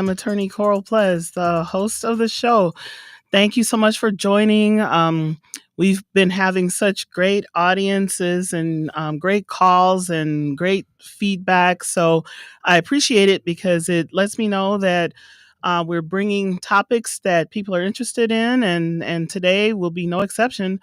am attorney Coral Pleas, the host of the show. Thank you so much for joining. We've been having such great audiences and great calls and great feedback. So I appreciate it because it lets me know that we're bringing topics that people are interested in, and today will be no exception.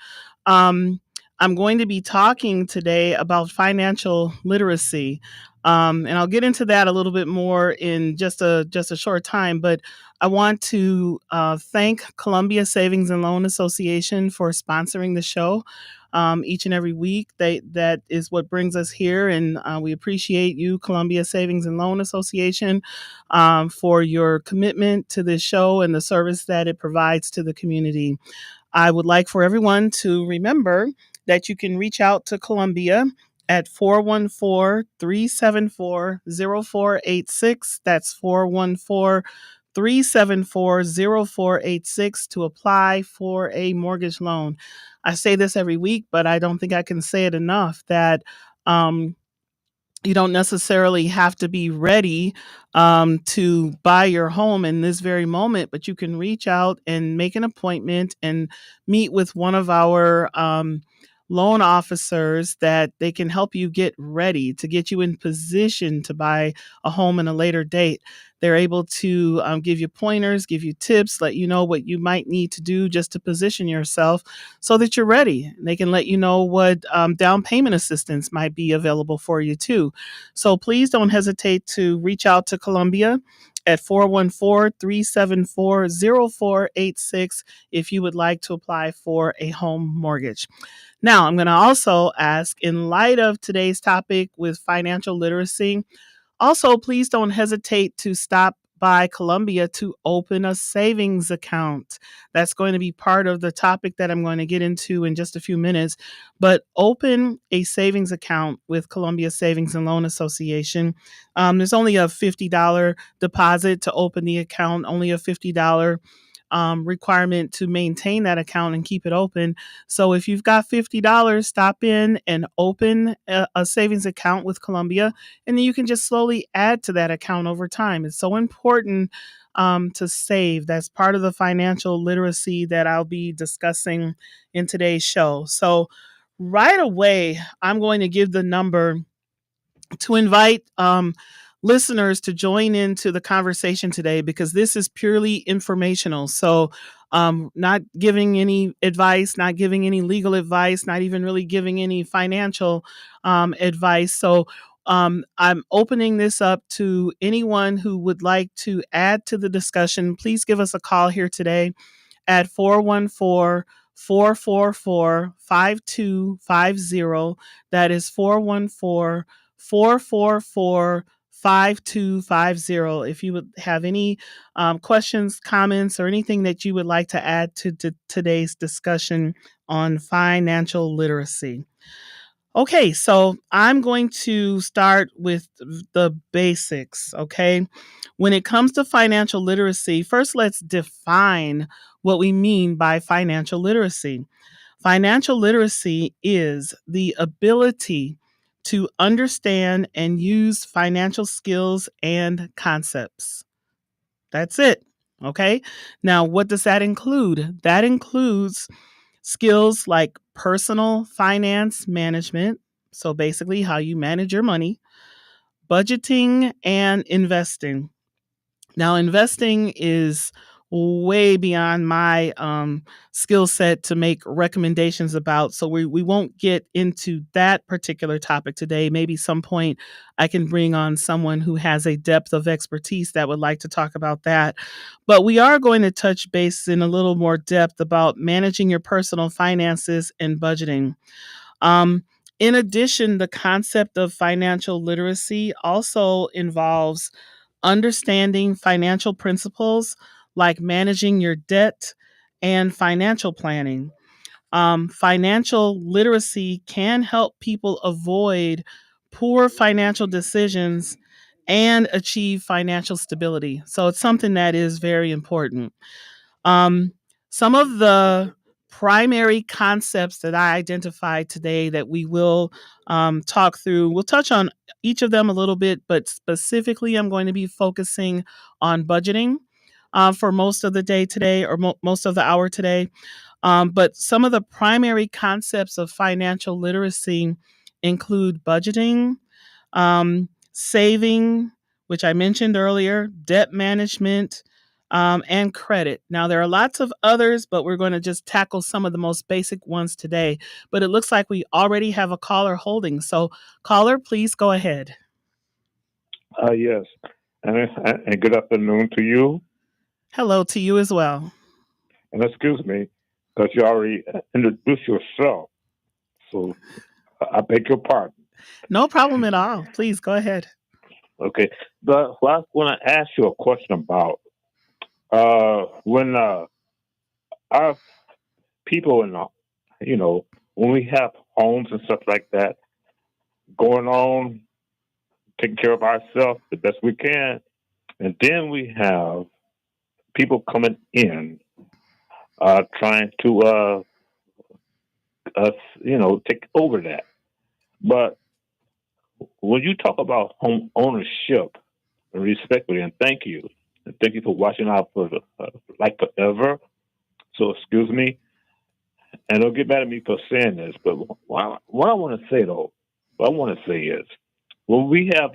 Um, I'm going to be talking today about financial literacy. And I'll get into that a little bit more in just a short time. But I want to thank Columbia Savings and Loan Association for sponsoring the show each and every week. That is what brings us here, and we appreciate you, Columbia Savings and Loan Association, for your commitment to this show and the service that it provides to the community. I would like for everyone to remember that you can reach out to Columbia at 414-374-0486. That's 414-374-0486 to apply for a mortgage loan. I say this every week, but I don't think I can say it enough that um, you don't necessarily have to be ready to buy your home in this very moment, but you can reach out and make an appointment and meet with one of our loan officers that they can help you get ready to get you in position to buy a home in a later date. They're able to give you pointers, give you tips, let you know what you might need to do just to position yourself so that you're ready. They can let you know what down payment assistance might be available for you too. So please don't hesitate to reach out to Columbia at 414-374-0486 if you would like to apply for a home mortgage. Now, I'm going to also ask, in light of today's topic with financial literacy, also, please don't hesitate to stop by Columbia to open a savings account. That's going to be part of the topic that I'm going to get into in just a few minutes. But open a savings account with Columbia Savings and Loan Association. There's only a $50 deposit to open the account, only a $50 requirement to maintain that account and keep it open. So if you've got $50, stop in and open a savings account with Columbia, and then you can just slowly add to that account over time. It's so important to save. That's part of the financial literacy that I'll be discussing in today's show. So right away, I'm going to give the number to invite listeners to join into the conversation today because this is purely informational. So, not giving any advice, not giving any legal advice, not even really giving any financial advice. So, I'm opening this up to anyone who would like to add to the discussion. Please give us a call here today at 414-444-5250. That is 414-444-5250. If you would have any questions, comments, or anything that you would like to add to today's discussion on financial literacy. Okay, so I'm going to start with the basics, okay? When it comes to financial literacy, first let's define what we mean by financial literacy. Financial literacy is the ability to understand and use financial skills and concepts. That's it, okay? Now, what does that include? That includes skills like personal finance management, so basically how you manage your money, budgeting, and investing. Now, investing is way beyond my skill set to make recommendations about. So we won't get into that particular topic today. Maybe some point I can bring on someone who has a depth of expertise that would like to talk about that. But we are going to touch base in a little more depth about managing your personal finances and budgeting. Um, in addition, the concept of financial literacy also involves understanding financial principles like managing your debt and financial planning. Financial literacy can help people avoid poor financial decisions and achieve financial stability. So it's something that is very important. Um, some of the primary concepts that I identified today that we will talk through. We'll touch on each of them a little bit, but specifically, I'm going to be focusing on budgeting for most of the day today, or most of the hour today. But some of the primary concepts of financial literacy include budgeting, saving, which I mentioned earlier, debt management, and credit. Now, there are lots of others, but we're going to just tackle some of the most basic ones today. But it looks like we already have a caller holding. So, caller, please go ahead. Yes, and good afternoon to you. Hello to you as well. And excuse me, because you already introduced yourself. So I beg your pardon. No problem at all. Please go ahead. Okay, but what I want to ask you a question about when our people when we have homes and stuff like that going on, taking care of ourselves the best we can, and then we have people coming in trying to take over that. But when you talk about home ownership, respectfully, and thank you for watching out for like forever. So excuse me, and don't get mad at me for saying this, but what I want to say though, what I want to say is, when we have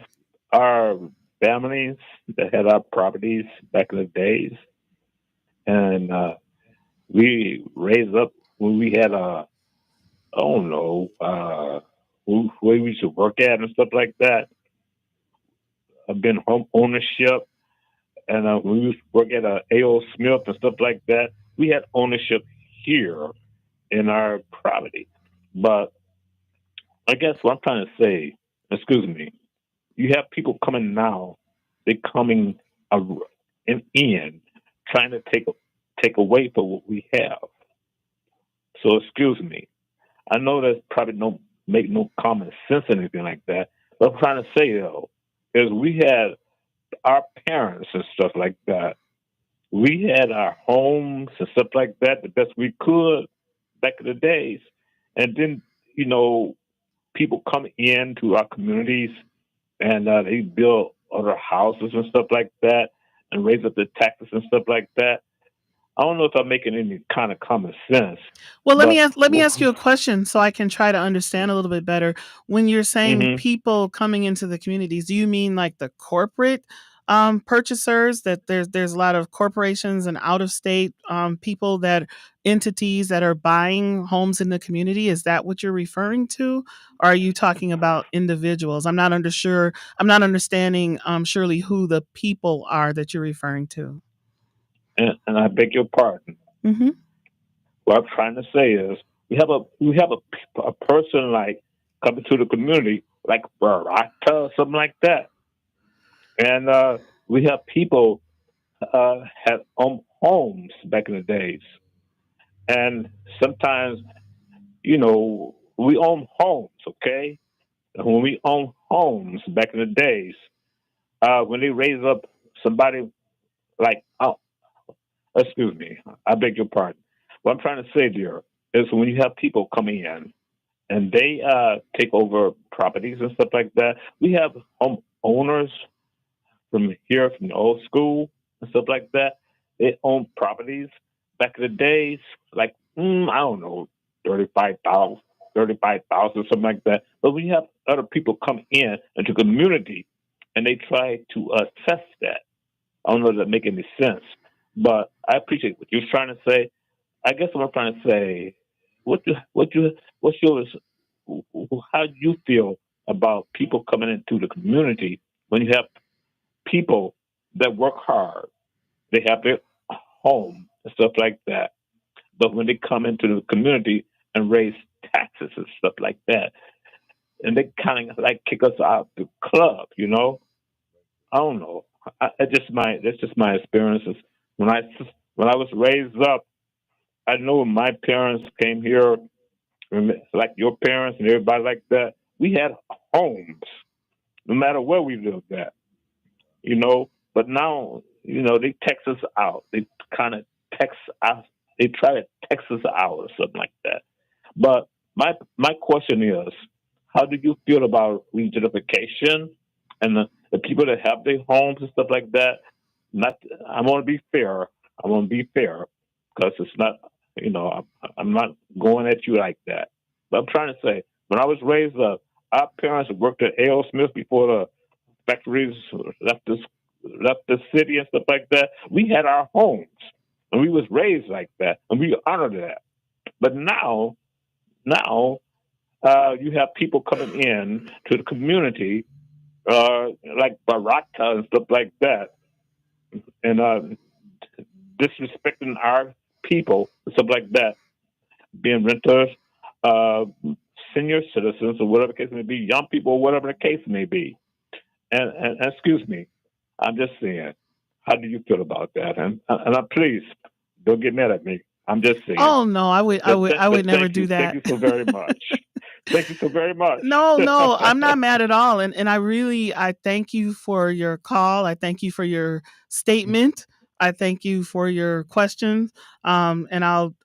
our families that had our properties back in the days, and we raised up when we had I don't know, where we should work at and stuff like that. I've been home ownership, and when we used to work at A.O. Smith and stuff like that, we had ownership here in our property. But I guess what I'm trying to say, excuse me, you have people coming now, they coming uh, in trying to take away from what we have. So excuse me. I know that's probably no make no common sense or anything like that. But I'm trying to say though, is we had our parents and stuff like that. We had our homes and stuff like that the best we could back in the days. And then, you know, people come into our communities and they build other houses and stuff like that and raise up the taxes and stuff like that. I don't know if I'm making any kind of common sense, Well, but let me ask you a question so I can try to understand a little bit better. When you're saying hmm people coming into the communities, do you mean like the corporate purchasers? That there's a lot of corporations and out of state people that entities that are buying homes in the community. Is that what you're referring to? Or are you talking about individuals? I'm not under sure. I'm not understanding surely who the people are that you're referring to. and I beg your pardon. Mm-hmm. What I'm trying to say is we have a person like coming to the community like Barata or something like that, and we have people had homes back in the days, and sometimes we own homes, okay? And when we own homes back in the days, when they raise up somebody like excuse me, I beg your pardon. What I'm trying to say, dear, is when you have people coming in and they take over properties and stuff like that. We have home owners from here, from the old school and stuff like that. They own properties back in the days, like I don't know, 35,000, 35,000, something like that. But when you have other people come in into community and they try to assess that, I don't know if that make any sense, but I appreciate what you're trying to say. I guess what I'm trying to say, what's yours? How do you feel about people coming into the community when you have people that work hard, they have their home and stuff like that, but when they come into the community and raise taxes and stuff like that, and they kind of like kick us out the club, I don't know. That's just my experiences. When I when I was raised up, I know when my parents came here, like your parents and everybody like that. We had homes, no matter where we lived at, But now, they text us out. They kind of text us. they try to text us out or something like that. But my question is, how do you feel about regentrification and the people that have their homes and stuff like that? Not, I want to be fair. I want to be fair because it's not, I'm not going at you like that. But I'm trying to say, when I was raised up, our parents worked at A.O. Smith before the factories left the city and stuff like that. We had our homes, and we was raised like that, and we honored that. But now, you have people coming in to the community, like Baraka and stuff like that, and disrespecting our people and stuff like that, being renters, uh, senior citizens, or whatever the case may be, young people, or whatever the case may be. And excuse me, I'm just saying, how do you feel about that? And please don't get mad at me. I'm just saying. Oh no, I would never do Thank that. you so very much. Thank you so very much. No, no, I'm not mad at all. And I thank you for your call. I thank you for your statement. I thank you for your questions. And I'll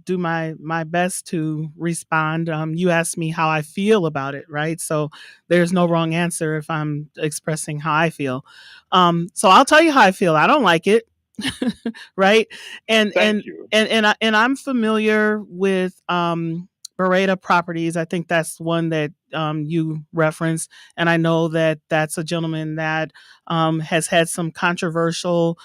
do my best to respond. You asked me how I feel about it, right? So there's no wrong answer if I'm expressing how I feel. So I'll tell you how I feel. I don't like it. Right? And Thank and you. I'm familiar with Beretta Properties. I think that's one that you referenced, and I know that that's a gentleman that has had some controversial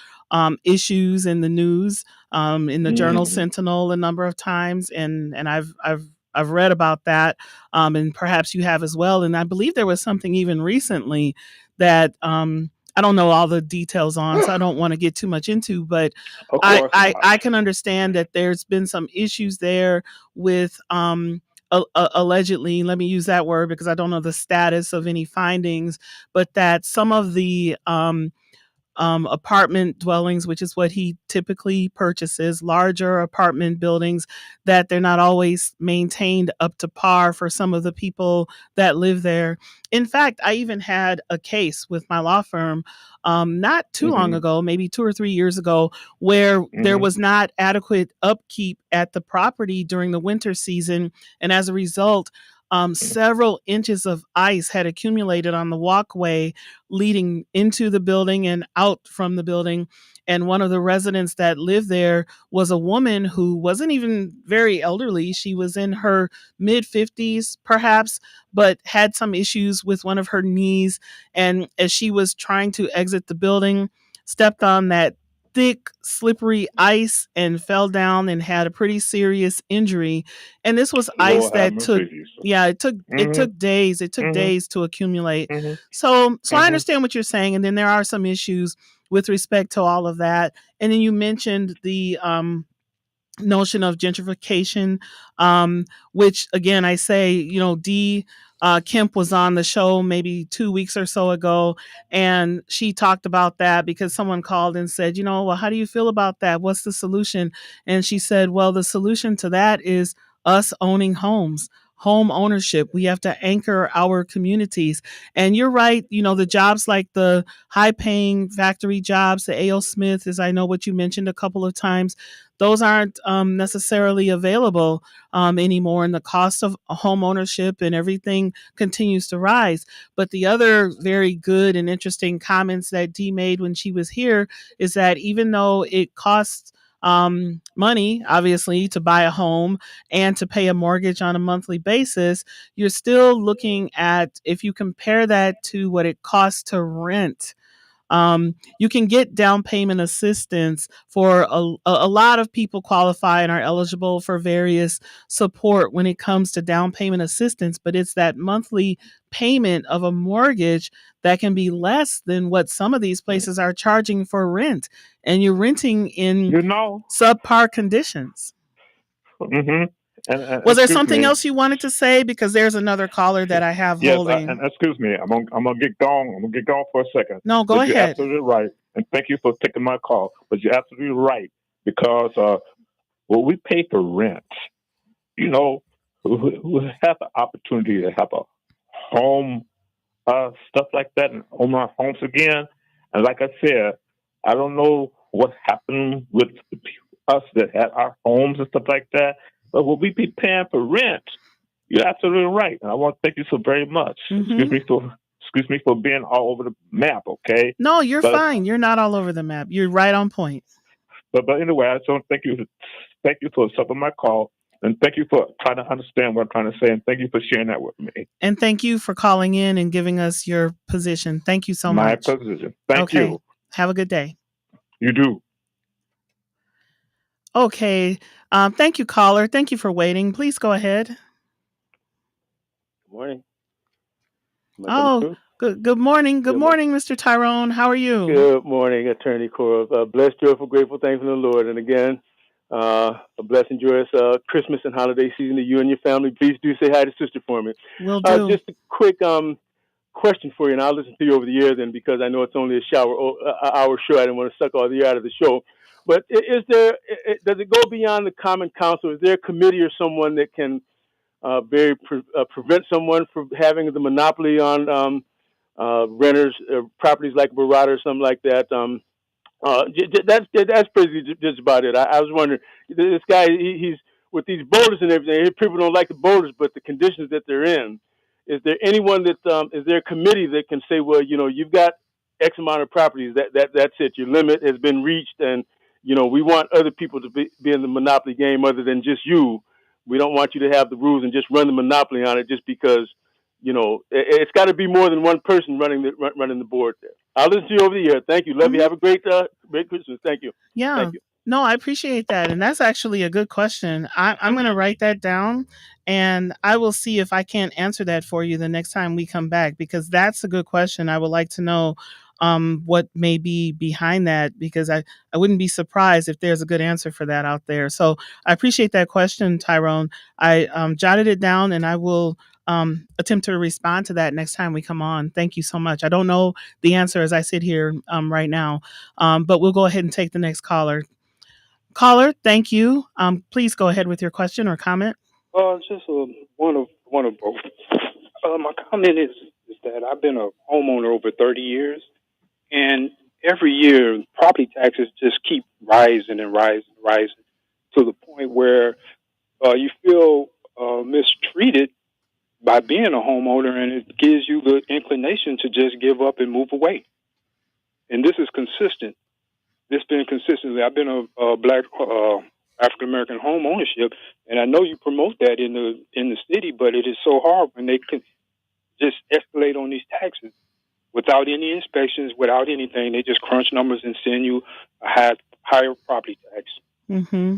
issues in the news, in the Journal Mm-hmm. Sentinel a number of times, and I've read about that, and perhaps you have as well. And I believe there was something even recently that I don't know all the details on, so I don't want to get too much into, but Of course not. I can understand that there's been some issues there with allegedly, let me use that word because I don't know the status of any findings, but that some of the apartment dwellings, which is what he typically purchases, larger apartment buildings, that they're not always maintained up to par for some of the people that live there. In fact, I even had a case with my law firm not too long Mm-hmm. ago, maybe 2 or 3 years ago, where there Mm-hmm. was not adequate upkeep at the property during the winter season. And as a result, several inches of ice had accumulated on the walkway leading into the building and out from the building. And one of the residents that lived there was a woman who wasn't even very elderly. She was in her mid 50s, perhaps, but had some issues with one of her knees. And as she was trying to exit the building, stepped on that thick, slippery ice and fell down and had a pretty serious injury. And this was ice Lord have that took, mercy, Jesus. yeah, it Mm-hmm. took days. It took Mm-hmm. days to accumulate. Mm-hmm. So I Mm-hmm. understand what you're saying, and then there are some issues with respect to all of that. And then you mentioned the notion of gentrification, which again, I say, Dee Kemp was on the show maybe 2 weeks or so ago, and she talked about that because someone called and said, well, how do you feel about that? What's the solution? And she said, well, the solution to that is us owning homes. Home ownership. We have to anchor our communities. And you're right, the jobs like the high paying factory jobs, the A.O. Smith, as I know what you mentioned a couple of times, those aren't necessarily available anymore, and the cost of home ownership and everything continues to rise. But the other very good and interesting comments that Dee made when she was here is that even though it costs money, obviously, to buy a home and to pay a mortgage on a monthly basis, you're still looking at, if you compare that to what it costs to rent, you can get down payment assistance for a lot of people qualify and are eligible for various support when it comes to down payment assistance, but it's that monthly payment of a mortgage that can be less than what some of these places are charging for rent, and you're renting in You know. subpar conditions. Mm-hmm. And Was there excuse something me. else you wanted to say? Because there's another caller that I have Yes, holding. and excuse me. I'm gonna get gone. I'm gonna get gone for a second. No, go But you're ahead. absolutely right, and thank you for taking my call. But you're absolutely right because when we pay for rent, you know, we have the opportunity to have a home, stuff like that, and own our homes again. And like I said, I don't know what happened with us that had our homes and stuff like that. But will we be paying for rent? You're absolutely right. And I want to thank you so very much. Mm-hmm. Excuse me for being all over the map, okay? No, you're But fine. You're not all over the map. You're right on point. but anyway, I just want to thank you for accepting my call, and thank you for trying to understand what I'm trying to say, and thank you for sharing that with me. And thank you for calling in and giving us your position. Thank you so My much. position. Thank Okay. you. Have a good day. You do. Okay. Thank you, caller. Thank you for waiting. Please go ahead. Good morning. Am I coming Oh, through? good morning. Good Good morning. morning, Mr. Tyrone. How are you? Good morning, Attorney Cora. Blessed, joyful, grateful, thankful to the Lord. And again, a blessed and joyous Christmas and holiday season to you and your family. Please do say hi to Sister for me. Will do. Just a quick question for you, and I'll listen to you over the air then because I know it's only hour show. I didn't want to suck all the air out of the show. But does it go beyond the common council? Is there a committee or someone that can prevent someone from having the monopoly on renters, properties like Barada or something like that? That's basically just about it. I was wondering, this guy, he's with these boulders and everything. People don't like the boulders, but the conditions that they're in. Is there anyone that is there a committee that can say, well, you've got X amount of properties. That's it. Your limit has been reached, and we want other people to be in the monopoly game other than just you. We don't want you to have the rules and just run the monopoly on it just because it's got to be more than one person running the board there. I'll listen to you over the year. Thank you. Love you. Hmm. Have a great Christmas. Thank you. Yeah. Thank you. No, I appreciate that. And that's actually a good question. I'm going to write that down and I will see if I can't answer that for you the next time we come back because that's a good question. I would like to know what may be behind that because I wouldn't be surprised if there's a good answer for that out there. So I appreciate that question, Tyrone. I jotted it down and I will attempt to respond to that next time we come on. Thank you so much. I don't know the answer as I sit here right now, but we'll go ahead and take the next caller. Caller, thank you. Please go ahead with your question or comment. Just one of both. My comment is that I've been a homeowner over 30 years, and every year property taxes just keep rising and rising and rising to the point where you feel mistreated by being a homeowner, and it gives you the inclination to just give up and move away. And this is consistent. This been consistently. I've been a black African American home ownership, and I know you promote that in the city, but it is so hard when they can just escalate on these taxes without any inspections, without anything. They just crunch numbers and send you a higher property tax. Mm-hmm.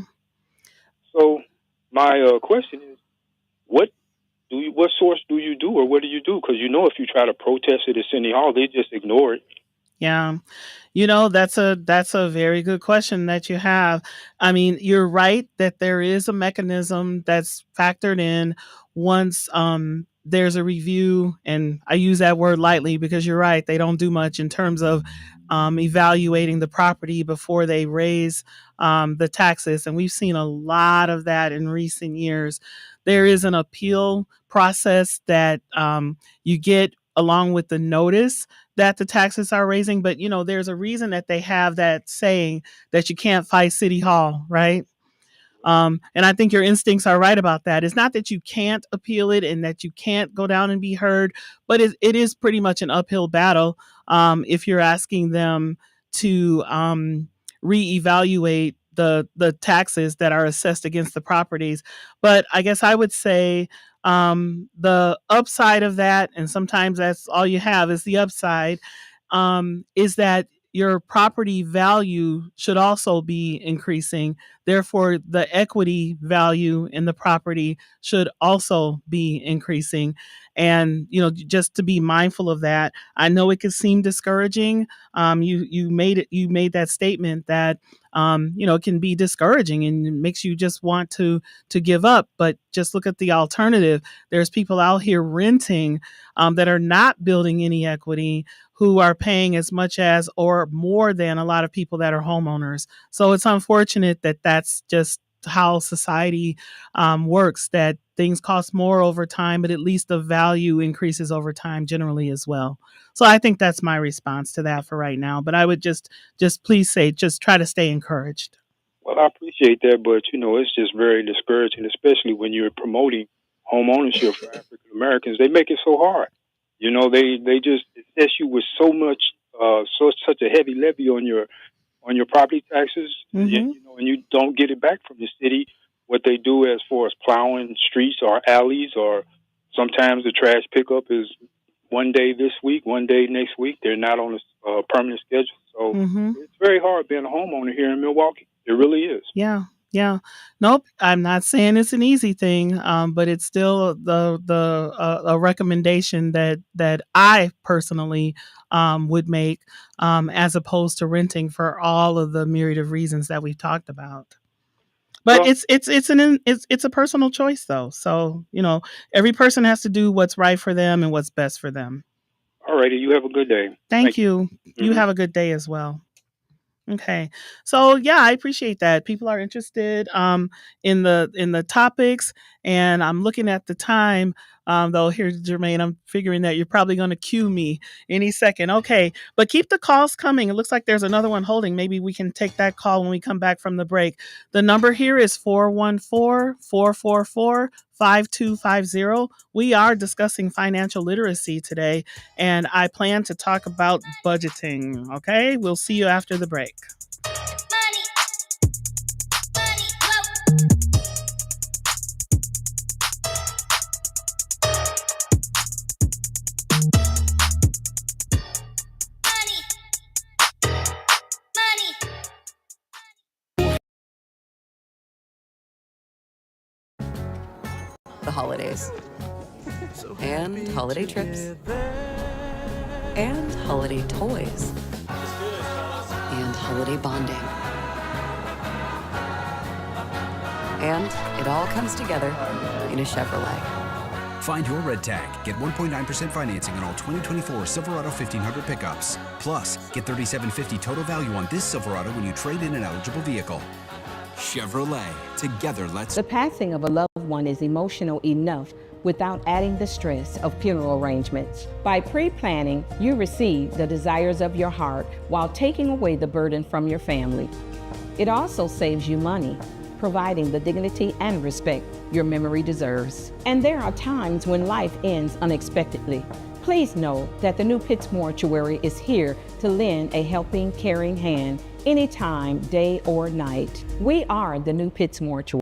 So my question is, what source do you do, or what do you do? Because if you try to protest it at City Hall, they just ignore it. Yeah. That's a very good question that you have. I mean, you're right that there is a mechanism that's factored in once there's a review, and I use that word lightly because you're right, they don't do much in terms of evaluating the property before they raise the taxes, and we've seen a lot of that in recent years. There is an appeal process that you get along with the notice that the taxes are raising. But, there's a reason that they have that saying that you can't fight City Hall, right? And I think your instincts are right about that. It's not that you can't appeal it and that you can't go down and be heard, but it is pretty much an uphill battle if you're asking them to reevaluate the taxes that are assessed against the properties. But I guess I would say the upside of that, and sometimes that's all you have is the upside, is that your property value should also be increasing. Therefore, the equity value in the property should also be increasing. And, just to be mindful of that. I know it could seem discouraging. You made that statement that it can be discouraging and it makes you just want to give up. But just look at the alternative. There's people out here renting that are not building any equity, who are paying as much as or more than a lot of people that are homeowners. So it's unfortunate that that's just how society works, that things cost more over time, but at least the value increases over time generally as well. So I think that's my response to that for right now. But I would just please say, just try to stay encouraged. Well, I appreciate that, but it's just very discouraging, especially when you're promoting home ownership for African Americans. They make it so hard. They just assess you with so much, such a heavy levy on your property taxes, Mm-hmm. and you don't get it back from the city. What they do as far as plowing streets or alleys, or sometimes the trash pickup is one day this week, one day next week. They're not on a permanent schedule, so Mm-hmm. it's very hard being a homeowner here in Milwaukee. It really is. Yeah, yeah. Nope, I'm not saying it's an easy thing, but it's still the a recommendation that I personally would make, as opposed to renting for all of the myriad of reasons that we've talked about. But Well, it's a personal choice though. So every person has to do what's right for them and what's best for them. all righty. You have a good day. Thank Thank you. you. You Hmm. have a good day as well. Okay. So yeah, I appreciate that. People are interested in the topics, and I'm looking at the time. Though here, Jermaine, I'm figuring that you're probably going to cue me any second. Okay, but keep the calls coming. It looks like there's another one holding. Maybe we can take that call when we come back from the break. The number here is 414-444-5250. We are discussing financial literacy today, and I plan to talk about budgeting. Okay, we'll see you after the break. The holidays, and holiday trips, and holiday toys, and holiday bonding. And it all comes together in a Chevrolet. Find your red tag. Get 1.9% financing on all 2024 Silverado 1500 pickups. Plus, get $3,750 total value on this Silverado when you trade in an eligible vehicle. Chevrolet. Together, let's... The passing of a loved one is emotional enough without adding the stress of funeral arrangements. By pre-planning, you receive the desires of your heart while taking away the burden from your family. It also saves you money, providing the dignity and respect your memory deserves. And there are times when life ends unexpectedly. Please know that the New Pitts Mortuary is here to lend a helping, caring hand anytime, day or night. We are the New Pitts Mortuary.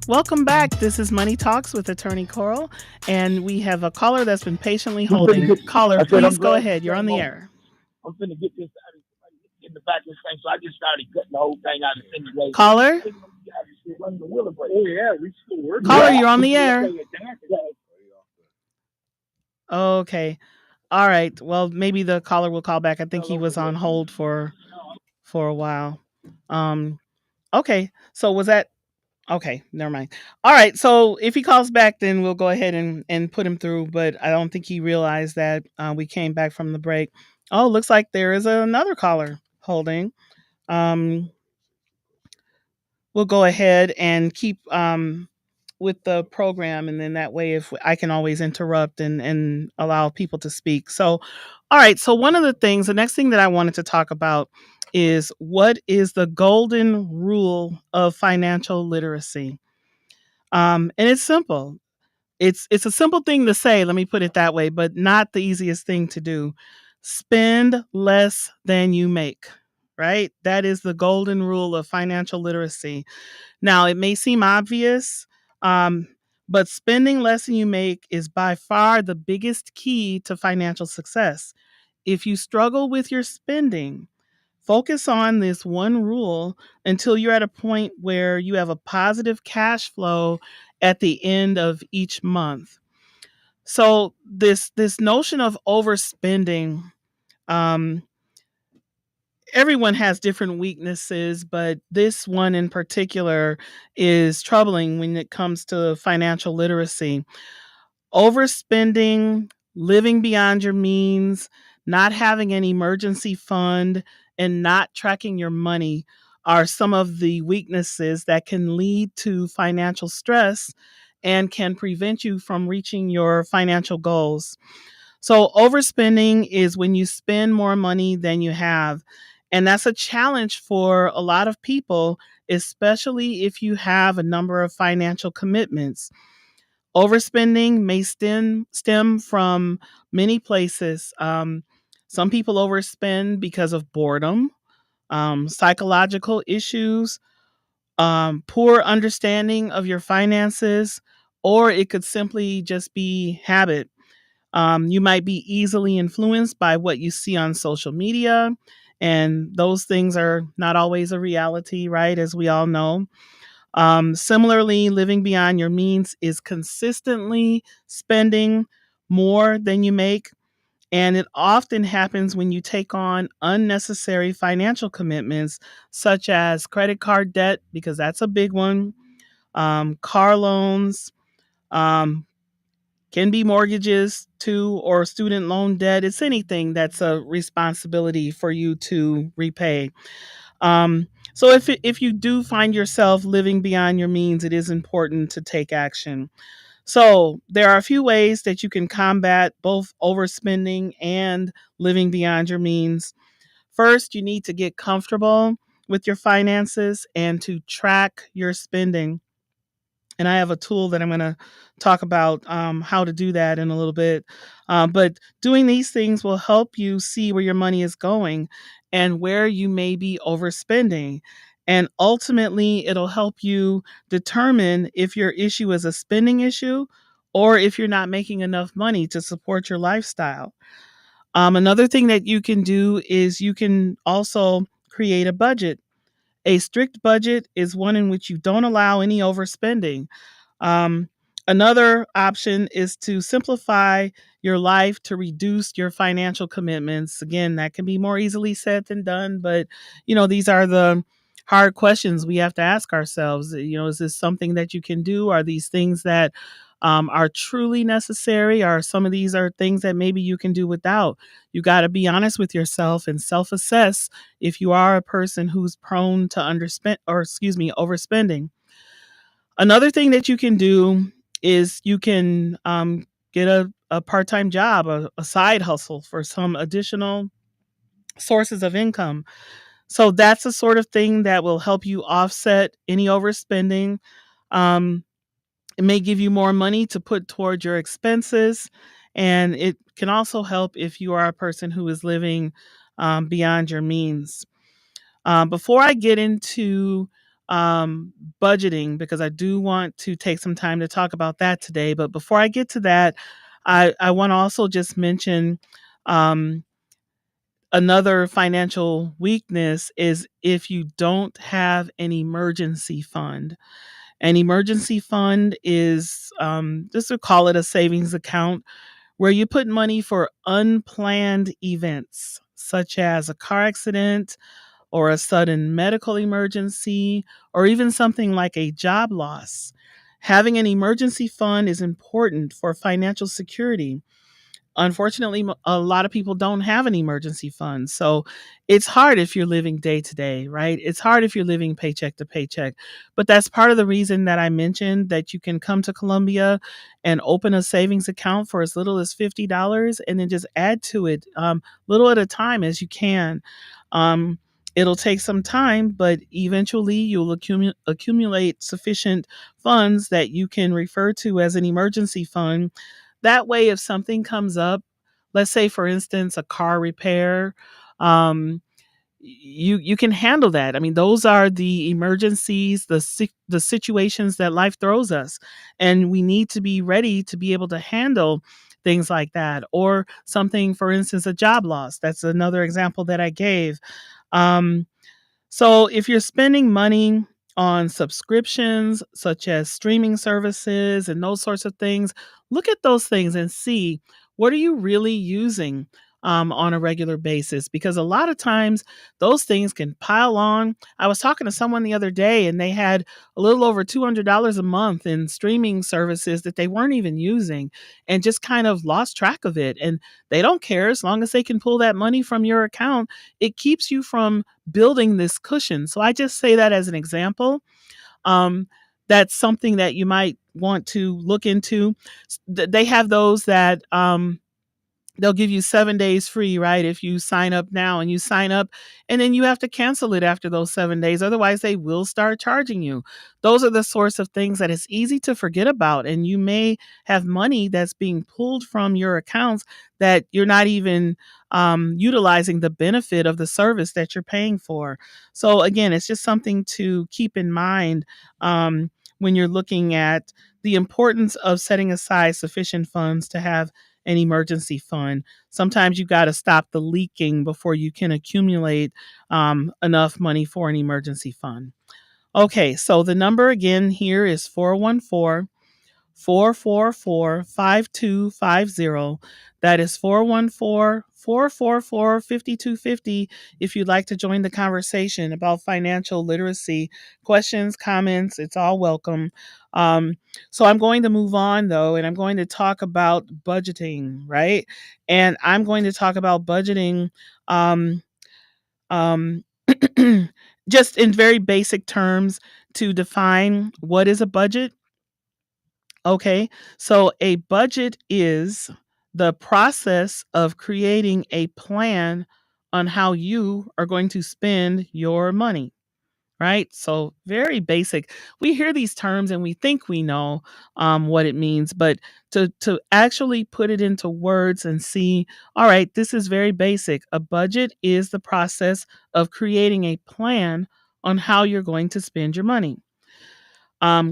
Welcome back. This is Money Talks with Attorney Coral, and we have a caller that's been patiently I'm finna holding. get. Caller, I said I'm please go glad you ahead. You're on came the on. air. I'm finna get this out of get in the back of this thing, so I just started cutting the whole thing out of the way. Caller, Running the wheel away. Oh yeah, we still working. caller, Yeah. you're on the air. Okay, Okay. All right. Well, maybe the caller will call back. I think he was on hold for a while. Um. Okay. So was that okay? Never mind. All right. So if he calls back, then we'll go ahead and put him through. But I don't think he realized that we came back from the break. Oh, looks like there is another caller holding. Um. We'll go ahead and keep with the program, and then that way, if I can always interrupt and allow people to speak. So, all right. So one of the things, the next thing that I wanted to talk about is what is the golden rule of financial literacy. And it's simple. It's a simple thing to say. Let me put it that way, but not the easiest thing to do. Spend less than you make. Right. That is the golden rule of financial literacy. Now, it may seem obvious, um, but spending less than you make is by far the biggest key to financial success. If you struggle with your spending, focus on this one rule until you're at a point where you have a positive cash flow at the end of each month. So this notion of overspending, um, everyone has different weaknesses, but this one in particular is troubling when it comes to financial literacy. Overspending, living beyond your means, not having an emergency fund, and not tracking your money are some of the weaknesses that can lead to financial stress and can prevent you from reaching your financial goals. So, overspending is when you spend more money than you have. And that's a challenge for a lot of people, especially if you have a number of financial commitments. Overspending may stem from many places. Some people overspend because of boredom, psychological issues, poor understanding of your finances, or it could simply just be habit. You might be easily influenced by what you see on social media, and those things are not always a reality, right? As we all know. Similarly, living beyond your means is consistently spending more than you make. And it often happens when you take on unnecessary financial commitments, such as credit card debt, because that's a big one, car loans, um, can be mortgages too, or student loan debt. It's anything that's a responsibility for you to repay. So if you do find yourself living beyond your means, it is important to take action. So there are a few ways that you can combat both overspending and living beyond your means. First, you need to get comfortable with your finances and to track your spending. And I have a tool that I'm going to talk about how to do that in a little bit. But doing these things will help you see where your money is going and where you may be overspending. And ultimately, it'll help you determine if your issue is a spending issue or if you're not making enough money to support your lifestyle. Another thing that you can do is you can also create a budget. A strict budget is one in which you don't allow any overspending. um, Another option is to simplify your life to reduce your financial commitments. Again, that can be more easily said than done, but these are the hard questions we have to ask ourselves. Is this something that you can do? Are these things that are truly necessary? Are some of these are things that maybe you can do without? You got to be honest with yourself and self-assess if you are a person who's prone to underspend or overspending. Another thing that you can do is you can get a part time job, a side hustle for some additional sources of income. So that's the sort of thing that will help you offset any overspending. Um, it may give you more money to put towards your expenses. And it can also help if you are a person who is living beyond your means. Before I get into budgeting, because I do want to take some time to talk about that today. But before I get to that, I want to also just mention um, another financial weakness is if you don't have an emergency fund. An emergency fund is, just to call it, a savings account where you put money for unplanned events, such as a car accident or a sudden medical emergency, or even something like a job loss. Having an emergency fund is important for financial security. Unfortunately, a lot of people don't have an emergency fund. So it's hard if you're living day to day, right? It's hard if you're living paycheck to paycheck. But that's part of the reason that I mentioned that you can come to Columbia and open a savings account for as little as $50 and then just add to it, little at a time as you can. Um, It'll take some time, but eventually you'll accumulate sufficient funds that you can refer to as an emergency fund. That way, if something comes up, let's say for instance a car repair, um, you can handle that. I mean, those are the emergencies, the situations that life throws us, and we need to be ready to be able to handle things like that. Or something, for instance, a job loss. That's another example that I gave. Um, so if you're spending money on subscriptions such as streaming services and those sorts of things, look at those things and see, what are you really using on a regular basis? Because a lot of times those things can pile on. I was talking to someone the other day and they had a little over $200 a month in streaming services that they weren't even using and just kind of lost track of it. And they don't care as long as they can pull that money from your account. It keeps you from building this cushion. So I just say that as an example. Um, that's something that you might want to look into. They have those that they'll give you 7 days free, right? If you sign up now, and you sign up and then you have to cancel it after those 7 days. Otherwise, they will start charging you. Those are the sorts of things that it's easy to forget about. And you may have money that's being pulled from your accounts that you're not even utilizing the benefit of the service that you're paying for. So, again, it's just something to keep in mind when you're looking at the importance of setting aside sufficient funds to have an emergency fund. Sometimes you got to stop the leaking before you can accumulate enough money for an emergency fund. Okay, so the number again here is 414-444-5250. That is 414-444-5250 if you'd like to join the conversation about financial literacy. Questions, comments, it's all welcome. Um, so I'm going to move on though, and I'm going to talk about budgeting, right? And I'm going to talk about budgeting um, um, just in very basic terms to define what is a budget. Okay, so a budget is the process of creating a plan on how you are going to spend your money, right? So, very basic. We hear these terms and we think we know what it means, but to actually put it into words and see, all right, this is very basic. A budget is the process of creating a plan on how you're going to spend your money.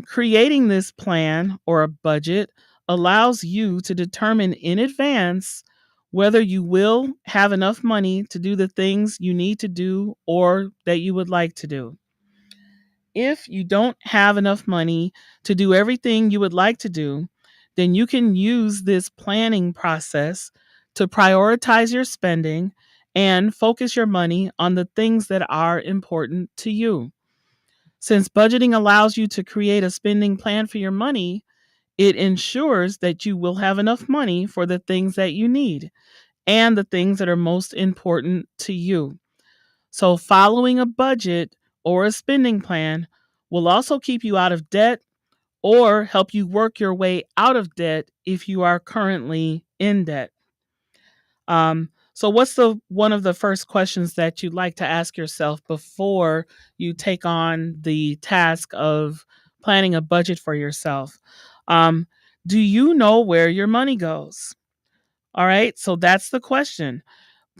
Creating this plan or a budget allows you to determine in advance whether you will have enough money to do the things you need to do or that you would like to do. If you don't have enough money to do everything you would like to do, then you can use this planning process to prioritize your spending and focus your money on the things that are important to you. Since budgeting allows you to create a spending plan for your money, it ensures that you will have enough money for the things that you need and the things that are most important to you. So, following a budget or a spending plan will also keep you out of debt or help you work your way out of debt if you are currently in debt. So what's the one of the first questions that you'd like to ask yourself before you take on the task of planning a budget for yourself? Um, do you know where your money goes? All right, so that's the question.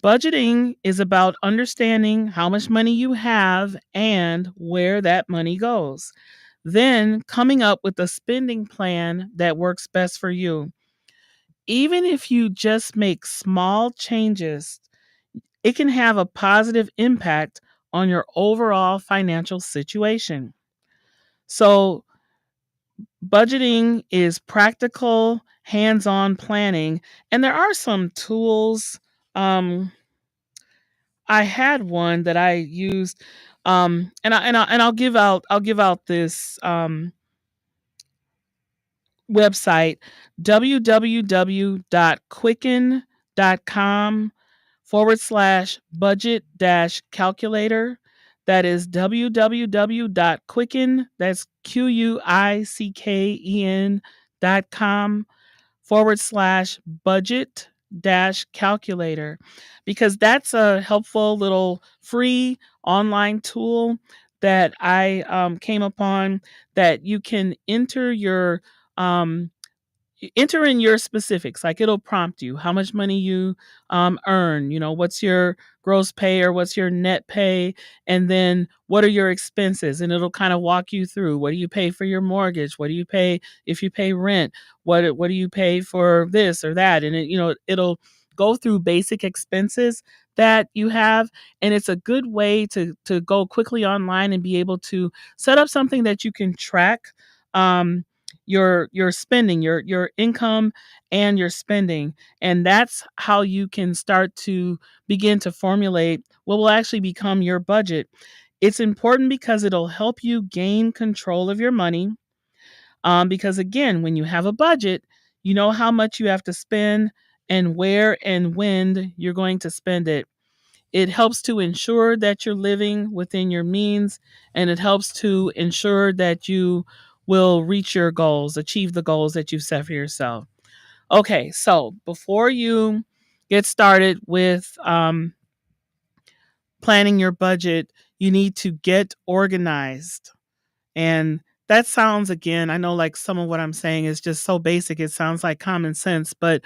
Budgeting is about understanding how much money you have and where that money goes. Then coming up with a spending plan that works best for you. Even if you just make small changes, it can have a positive impact on your overall financial situation. So, budgeting is practical, hands on planning, and there are some tools. Um, I had one that I used, and I'll give out this website, www.quicken.com/budget dash calculator. That is www.quicken, that's QUICKEN.com/budget dash calculator, because that's a helpful little free online tool that I came upon, that you can um, enter in your specifics. Like, it'll prompt you how much money you earn, what's your gross pay or what's your net pay, and then what are your expenses, and it'll kind of walk you through, what do you pay for your mortgage, what do you pay if you pay rent, what do you pay for this or that, and it'll go through basic expenses that you have. And it's a good way to go quickly online and be able to set up something that you can track um, your spending, your income and your spending. And that's how you can start to begin to formulate what will actually become your budget. It's important because it'll help you gain control of your money. Because again, when you have a budget, you know how much you have to spend and where and when you're going to spend it. It helps to ensure that you're living within your means, and it helps to ensure that you will reach your goals, achieve the goals that you've set for yourself. Okay, so before you get started with planning your budget, you need to get organized. And that sounds, again, I know like some of what I'm saying is just so basic, it sounds like common sense, but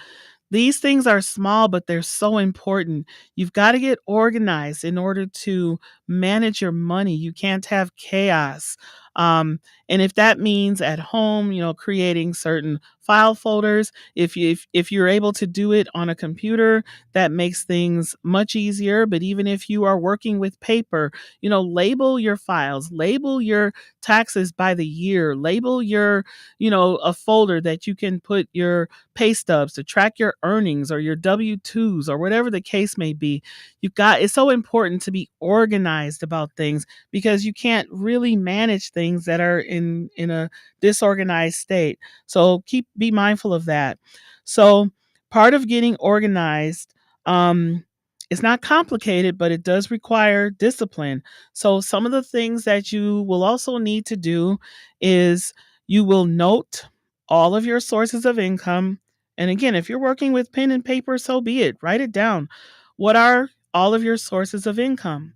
these things are small, but they're so important. You've got to get organized in order to manage your money. You can't have chaos. And if that means at home, creating certain file folders, if you're able to do it on a computer, that makes things much easier. But even if you are working with paper, label your files, label your taxes by the year, label your, a folder that you can put your pay stubs to track your earnings, or your W-2s, or whatever the case may be. It's so important to be organized about things, because you can't really manage things that are in a disorganized state. So be mindful of that. So part of getting organized, it's not complicated, but it does require discipline. So some of the things that you will also need to do is you will note all of your sources of income. And again, if you're working with pen and paper, so be it. Write it down. What are all of your sources of income?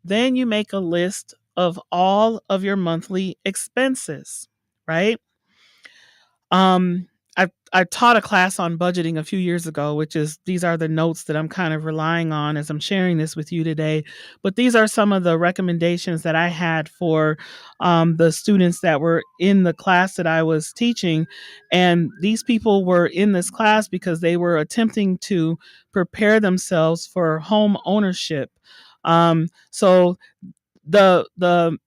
Then you make a list of all of your monthly expenses, right? Um, I taught a class on budgeting a few years ago, which is, these are the notes that I'm kind of relying on as I'm sharing this with you today. But these are some of the recommendations that I had for the students that were in the class that I was teaching. And these people were in this class because they were attempting to prepare themselves for home ownership. So the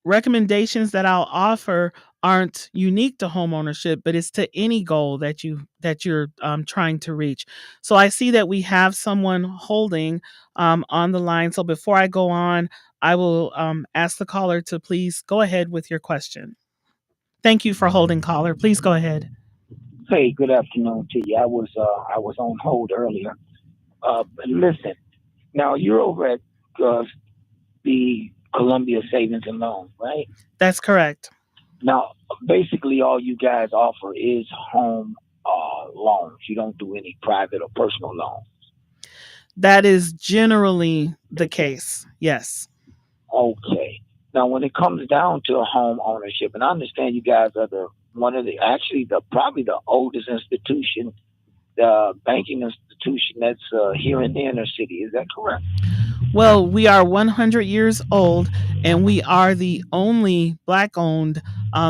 recommendations that I'll offer aren't unique to homeownership, but it's to any goal that you're trying to reach. So I see that we have someone holding on the line. So before I go on, I will ask the caller to please go ahead with your question. Thank you for holding, caller. Please go ahead. Hey, good afternoon to you. I was on hold earlier. But listen, now you're over at uh, the Columbia Savings and Loan, right? That's correct. Now, basically, all you guys offer is home loans. You don't do any private or personal loans. That is generally the case. Yes. Okay. Now, when it comes down to home ownership, and I understand you guys are the one of the actually the probably the oldest institution banking institution that's here in the inner city. Is that correct? Well, we are 100 years old, and we are the only black owned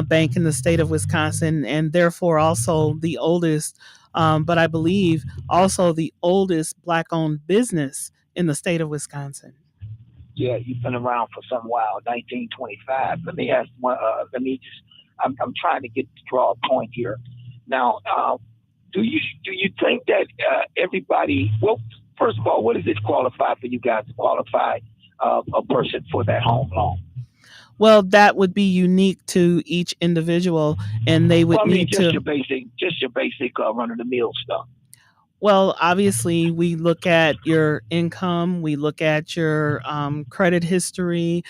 bank in the state of Wisconsin, and therefore also the oldest, but I believe also the oldest black owned business in the state of Wisconsin. Yeah, you've been around for some while, 1925. Let me ask one. Let me just. I'm trying to get to draw a point here. Now, do you think that everybody? Well, first of all, what does it qualify for you guys to qualify a person for that home loan? Well, that would be unique to each individual, and they Well, would I mean, need to. just your basic run of the mill stuff. Well, obviously, we look at your income, we look at your credit history,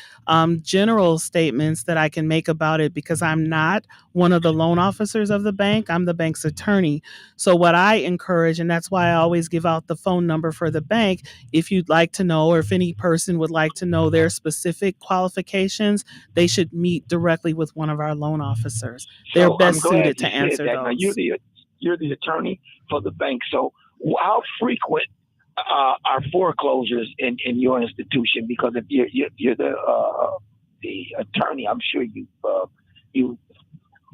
general statements that I can make about it because I'm not one of the loan officers of the bank. I'm the bank's attorney. So, what I encourage, and that's why I always give out the phone number for the bank, if you'd like to know, or if any person would like to know their specific qualifications, they should meet directly with one of our loan officers. They're So I'm best glad suited you to said answer that. Now those. you're the attorney for the bank. So how frequent are foreclosures in your institution? Because if you're the attorney, I'm sure you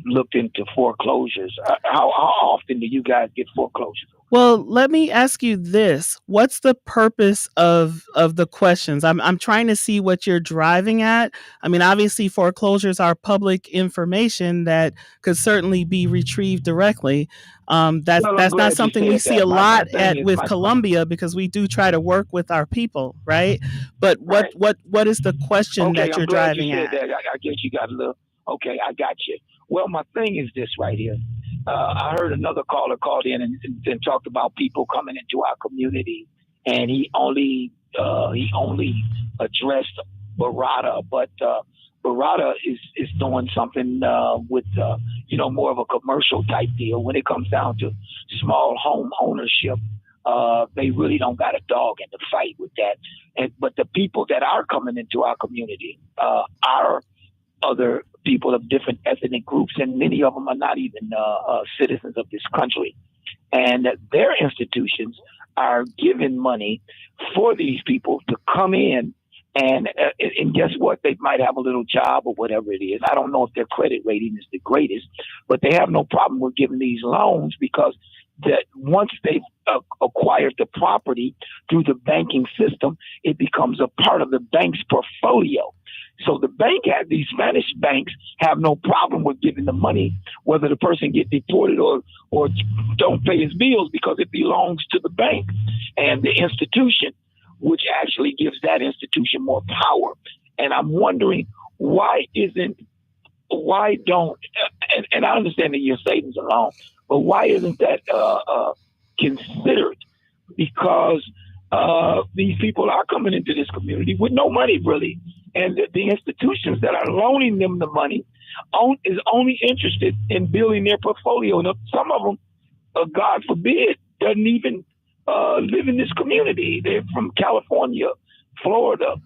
looked into foreclosures. How often do you guys get foreclosures? Well, let me ask you this. What's the purpose of the questions? I'm trying to see what you're driving at. I mean, obviously foreclosures are public information that could certainly be retrieved directly. That's Well, I'm that's not glad you something we said see that. a My lot thing at is with my Columbia because we do try to work with our people, right? But what right. what what is the question Okay, that I'm you're glad you driving said at? that. I guess you got a little. Okay, I got you. Well, my thing is this right here. I heard another caller called in and talked about people coming into our community, and he only addressed Barada, but Barada is doing something with more of a commercial type deal when it comes down to small home ownership. They really don't got a dog in the fight with that. But the people that are coming into our community are other people of different ethnic groups, and many of them are not even citizens of this country. And their institutions are giving money for these people to come in. And guess what? They might have a little job or whatever it is. I don't know if their credit rating is the greatest, but they have no problem with giving these loans because that once they've acquired the property through the banking system, it becomes a part of the bank's portfolio. So the bank has these Spanish banks have no problem with giving the money, whether the person get deported or don't pay his bills because it belongs to the bank and the institution, which actually gives that institution more power. And I'm wondering why don't and I understand that your savings are long, but why isn't that considered? Because these people are coming into this community with no money really, and the institutions that are loaning them the money is only interested in building their portfolio. And some of them, God forbid, doesn't even live in this community. They're from California, Florida.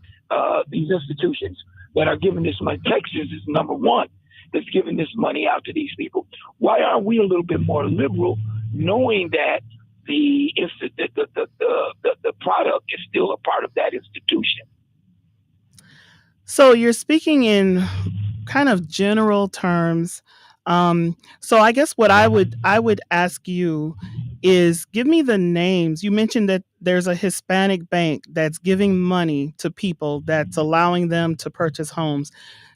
These institutions that are giving this money, Texas is number one that's giving this money out to these people. Why aren't we a little bit more liberal, knowing that the product is still a part of that institution? So you're speaking in kind of general terms. So I guess what I would ask you is give me the names. You mentioned that there's a Hispanic bank that's giving money to people that's allowing them to purchase homes.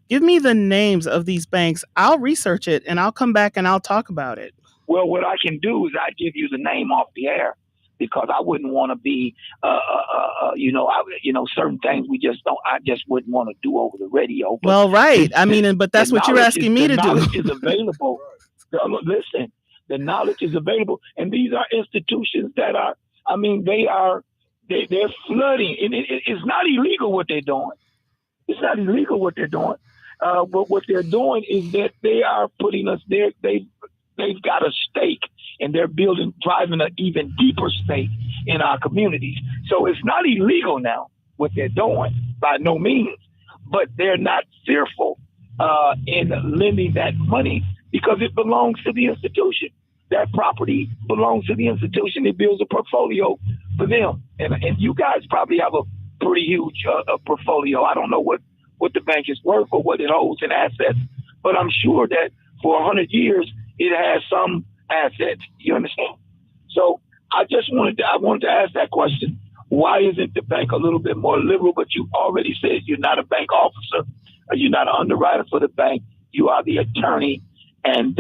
Give me the names of these banks. I'll research it and I'll come back and I'll talk about it. Well, what I can do is I give you the name off the air because I wouldn't want to be, certain things we just don't. I just wouldn't want to do over the radio. But Well, right. since I mean, but the that's what you're asking me the to do. knowledge is available. Listen, the knowledge is available, and these are institutions that are. I mean, they're flooding, and it's not illegal what they're doing. It's not illegal what they're doing. But what they're doing is that they are putting us there. They've got a stake, and they're driving an even deeper stake in our communities. So it's not illegal now what they're doing by no means, but they're not fearful in lending that money because it belongs to the institution. that property belongs to the institution. It builds a portfolio for them. And you guys probably have a pretty huge portfolio. I don't know what the bank is worth or what it holds in assets, but I'm sure that for 100 years it has some assets. You understand? So I wanted to ask that question. Why isn't the bank a little bit more liberal? But you already said you're not a bank officer, or you're not an underwriter for the bank. You are the attorney, and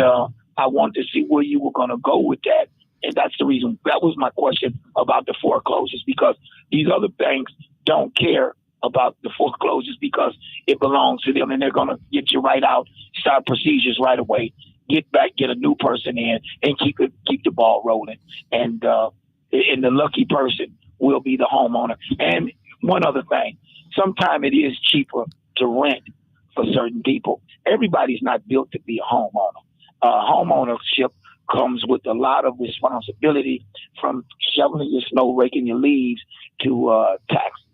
I want to see where you were going to go with that. And that's the reason. That was my question about the foreclosures, because these other banks don't care about the foreclosures because it belongs to them, and they're going to get you right out, start procedures right away, get back, get a new person in, and keep the ball rolling. And the lucky person will be the homeowner. And one other thing, sometimes it is cheaper to rent for certain people. Everybody's not built to be a homeowner. Homeownership comes with a lot of responsibility, from shoveling your snow, raking your leaves, to taxes.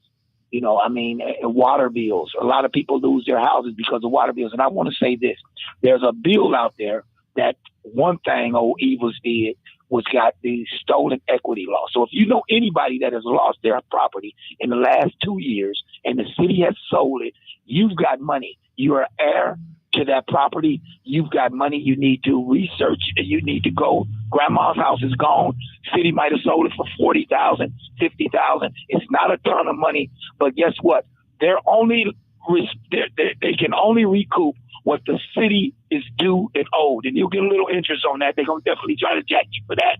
I mean, water bills. A lot of people lose their houses because of water bills. And I want to say this. There's a bill out there that one thing old Evers did was got the stolen equity law. So if you know anybody that has lost their property in the last 2 years and the city has sold it, you've got money. You're an heir to that property. You've got money. You need to research. You need to go. Grandma's house is gone. City might have sold it for 40,000, 50,000. It's not a ton of money, but guess what? They're only they can only recoup what the city is due and owed, and you'll get a little interest on that. They're gonna definitely try to jack you for that.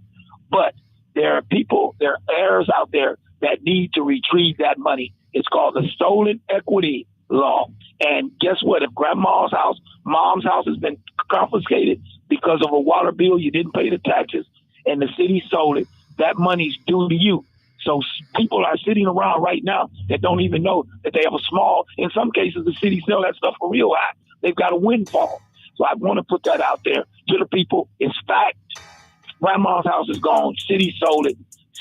But there are heirs out there that need to retrieve that money. It's called the stolen equity law. And guess what? If grandma's house, mom's house has been confiscated because of a water bill, you didn't pay the taxes, and the city sold it, that money's due to you. So people are sitting around right now that don't even know that they have in some cases, the city sell that stuff for real high. They've got a windfall. So I want to put that out there to the people. It's fact. Grandma's house is gone. City sold it.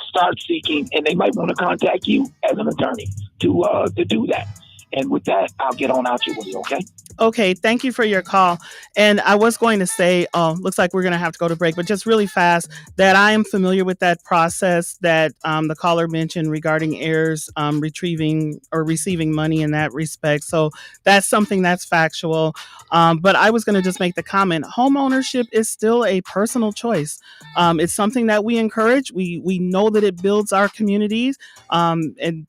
Start seeking, and they might want to contact you as an attorney to do that. And with that, I'll get on out your way, okay? Okay, thank you for your call. And I was going to say, looks like we're going to have to go to break, but just really fast, that I am familiar with that process that the caller mentioned regarding heirs retrieving or receiving money in that respect. So that's something that's factual. But I was going to just make the comment: home ownership is still a personal choice. It's something that we encourage. We know that it builds our communities. And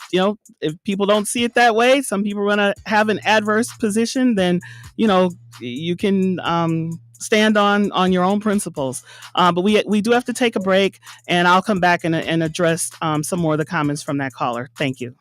if people don't see it that way, some people are going to have an adverse position. Then you can stand on your own principles. But we do have to take a break, and I'll come back and address some more of the comments from that caller. Thank you.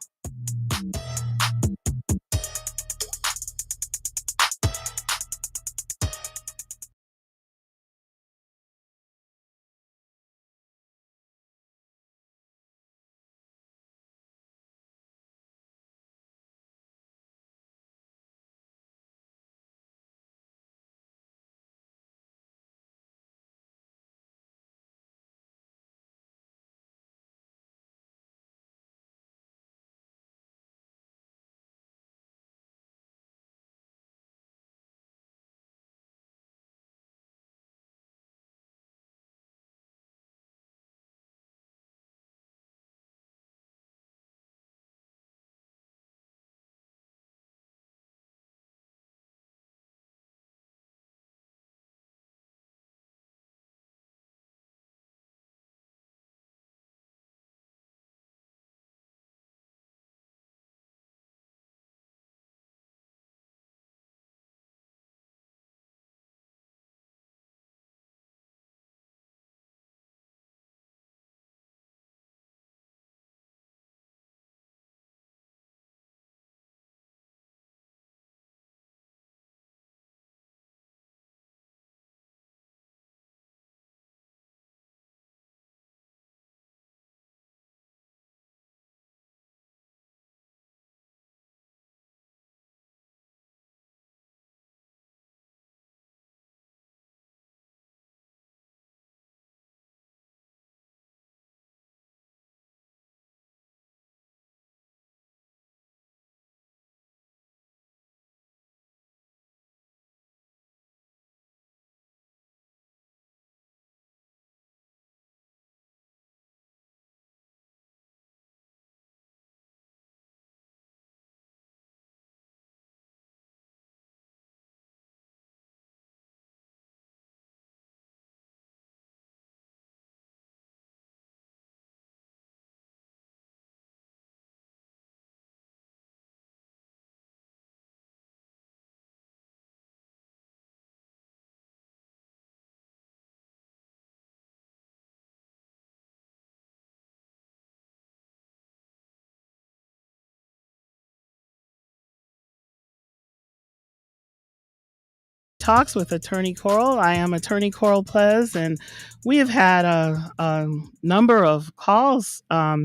Talks with Attorney Coral. I am Attorney Coral Pleas, and we have had a number of calls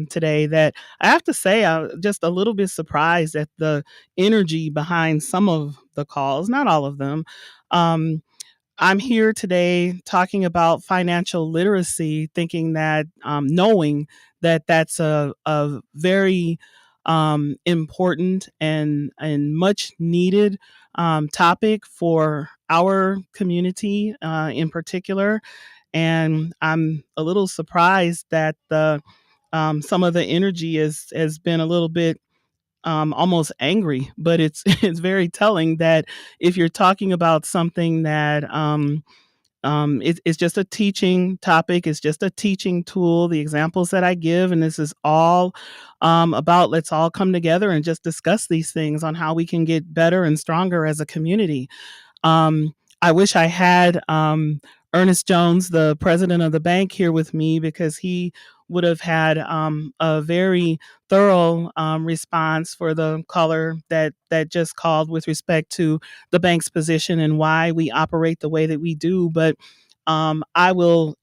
today that I have to say I'm just a little bit surprised at the energy behind some of the calls, not all of them. Um, I'm here today talking about financial literacy, thinking that knowing that that's a very important and much needed topic for our community in particular. And I'm a little surprised that the some of the energy has been a little bit almost angry, but it's it's very telling that if you're talking about something that it's just a teaching topic. It's just a teaching tool. The examples that I give, and this is all about let's all come together and just discuss these things on how we can get better and stronger as a community. I wish I had Ernest Jones, the president of the bank, here with me because he would have had a very thorough response for the caller that just called with respect to the bank's position and why we operate the way that we do. But I will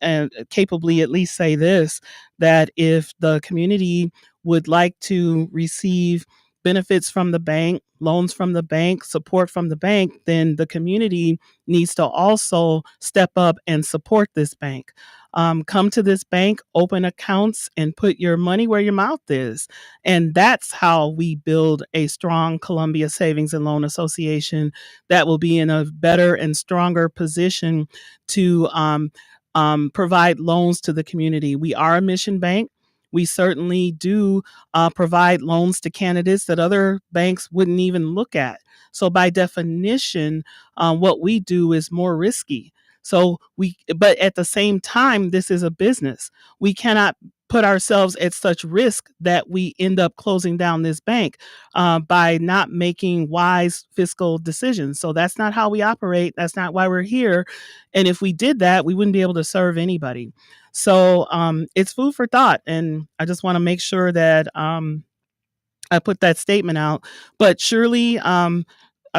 capably at least say this that if the community would like to receive benefits from the bank, loans from the bank, support from the bank, then the community needs to also step up and support this bank. Come to this bank, open accounts, and put your money where your mouth is. And that's how we build a strong Columbia Savings and Loan Association that will be in a better and stronger position to provide loans to the community. We are a mission bank. We certainly do provide loans to candidates that other banks wouldn't even look at. So, by definition, what we do is more risky. But at the same time, this is a business. We cannot put ourselves at such risk that we end up closing down this bank by not making wise fiscal decisions. So that's not how we operate. That's not why we're here. And if we did that, we wouldn't be able to serve anybody. So it's food for thought. And I just want to make sure that I put that statement out. But surely,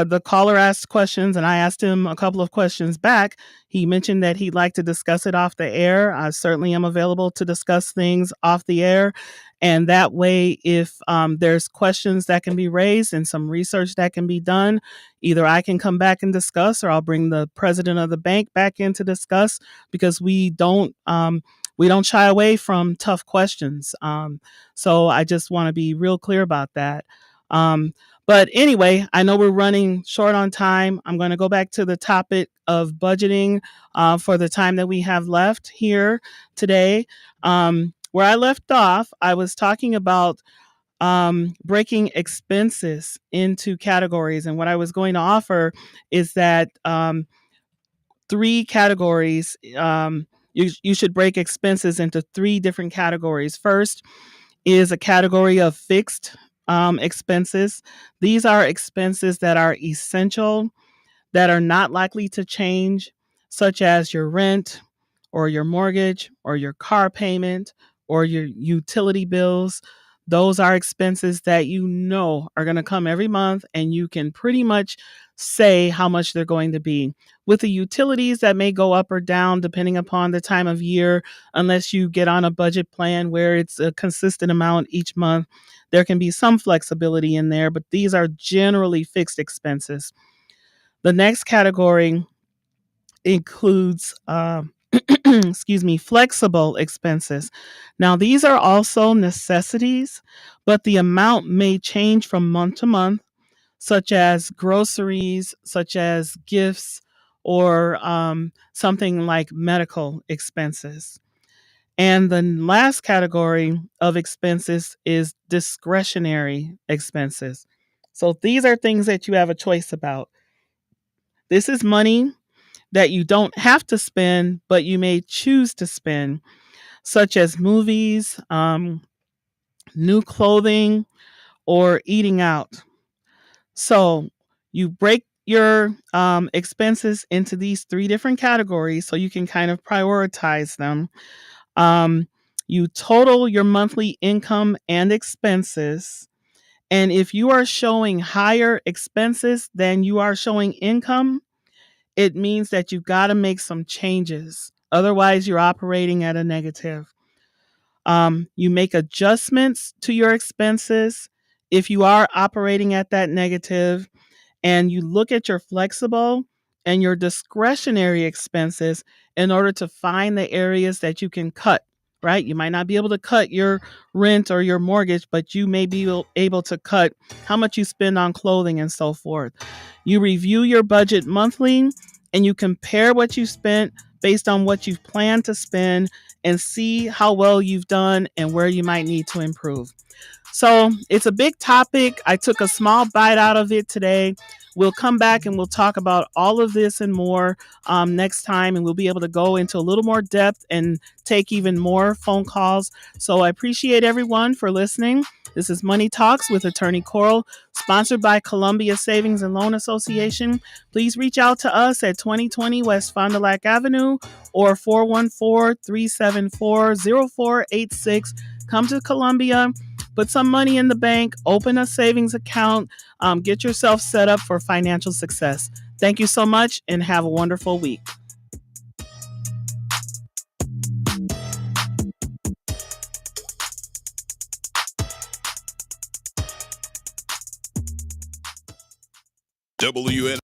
the caller asked questions, and I asked him a couple of questions back. He mentioned that he'd like to discuss it off the air. I certainly am available to discuss things off the air. And that way, if there's questions that can be raised and some research that can be done, either I can come back and discuss, or I'll bring the president of the bank back in to discuss because we don't shy away from tough questions. So I just want to be real clear about that. Um, but anyway, I know we're running short on time. I'm going to go back to the topic of budgeting for the time that we have left here today. Where I left off, I was talking about breaking expenses into categories. And what I was going to offer is that three categories. You should break expenses into three different categories. First is a category of fixed expenses. These are expenses that are essential, that are not likely to change, such as your rent or your mortgage or your car payment or your utility bills. Those are expenses that you know are going to come every month, and you can pretty much say how much they're going to be. With the utilities, that may go up or down depending upon the time of year, unless you get on a budget plan where it's a consistent amount each month. There can be some flexibility in there, but these are generally fixed expenses. The next category includes excuse me, flexible expenses. Now, these are also necessities, but the amount may change from month to month, such as groceries, such as gifts, or something like medical expenses. And the last category of expenses is discretionary expenses. So these are things that you have a choice about. This is money that you don't have to spend, but you may choose to spend, such as movies, new clothing, or eating out. So you break your expenses into these three different categories so you can kind of prioritize them. Um, you total your monthly income and expenses. And if you are showing higher expenses than you are showing income, it means that you've got to make some changes. Otherwise, you're operating at a negative. You make adjustments to your expenses if you are operating at that negative, and you look at your flexible and your discretionary expenses in order to find the areas that you can cut, right? You might not be able to cut your rent or your mortgage, but you may be able to cut how much you spend on clothing and so forth. You review your budget monthly and you compare what you spent based on what you've planned to spend and see how well you've done and where you might need to improve. So it's a big topic. I took a small bite out of it today. We'll come back and we'll talk about all of this and more next time, and we'll be able to go into a little more depth and take even more phone calls. So I appreciate everyone for listening. This is Money Talks with Attorney Coral, sponsored by Columbia Savings and Loan Association. Please reach out to us at 2020 West Fond du Lac Avenue or 414-374-0486. Come to Columbia. Put some money in the bank, open a savings account, get yourself set up for financial success. Thank you so much and have a wonderful week. WN